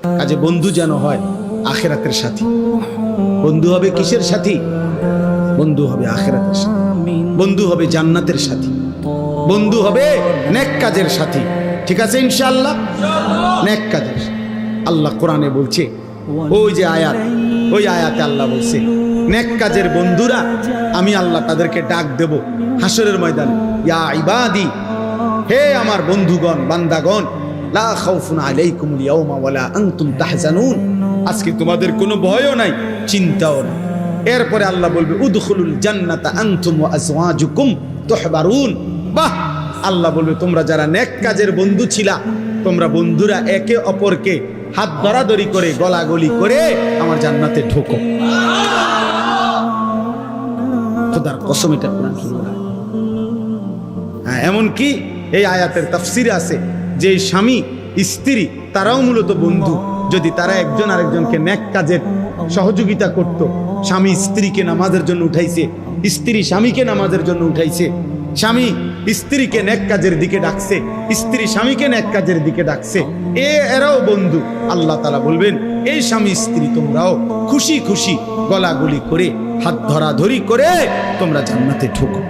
কাজে বন্ধু যেন হয় আখিরাতের সাথী। বন্ধু হবে কিসের সাথী? বন্ধু হবে আখিরাতের সাথী, বন্ধু হবে জান্নাতের সাথী, বন্ধু হবে নেক কাজের সাথী। ঠিক আছে ইনশাআল্লাহ? নেক কাজের। আল্লাহ কোরআনে বলছে, ওই যে আয়াত, ওই আয়াতে আল্লাহ বলছে নেক কাজের বন্ধুরা আমি আল্লাহ তাদেরকে ডাক দেব হাসরের ময়দানে, ইয়া ইবাদি, হে আমার বন্ধুগণ, বান্দাগণ, লা খাউফুন আলাইকুমুল ইয়াওমা ওয়ালা আনতুম তাহজানুন, আজকে তোমাদের কোনো ভয়ও নাই, চিন্তাও নাই। এরপরে আল্লাহ বলবে উদখুলুল জান্নাতা আনতুম ওয়া আজওয়াজুকুম তুহবারুন। বাহ! আল্লাহ বলবে তোমরা যারা নেক কাজের বন্ধু ছিলা, তোমরা বন্ধুরা একে অপরকে হাত ধরাধরি করে গলাগলি করে আমার জান্নাতে ঢোকো। খোদার কসম, এটা কোরআন শরীফ। হ্যাঁ, এমনকি এই আয়াতের তাফসিরে আছে যে স্বামী স্ত্রী তারাও মূলত বন্ধু। যদি তারা একজন আরেকজনকে নেক কাজের সহযোগিতা করত, স্বামী স্ত্রীকে নামাজের জন্য উঠাইছে, স্ত্রী স্বামীকে নামাজের জন্য উঠাইছে, স্বামী স্ত্রীকে নেক কাজের দিকে ডাকছে, স্ত্রী স্বামীকে নেক কাজের দিকে ডাকছে, এরাও বন্ধু। আল্লাহ তাআলা বলবেন এই স্বামী স্ত্রী তোমরাও খুশি খুশি গলাগলি করে হাত ধরাধরি করে তোমরা জান্নাতে ঢোকো।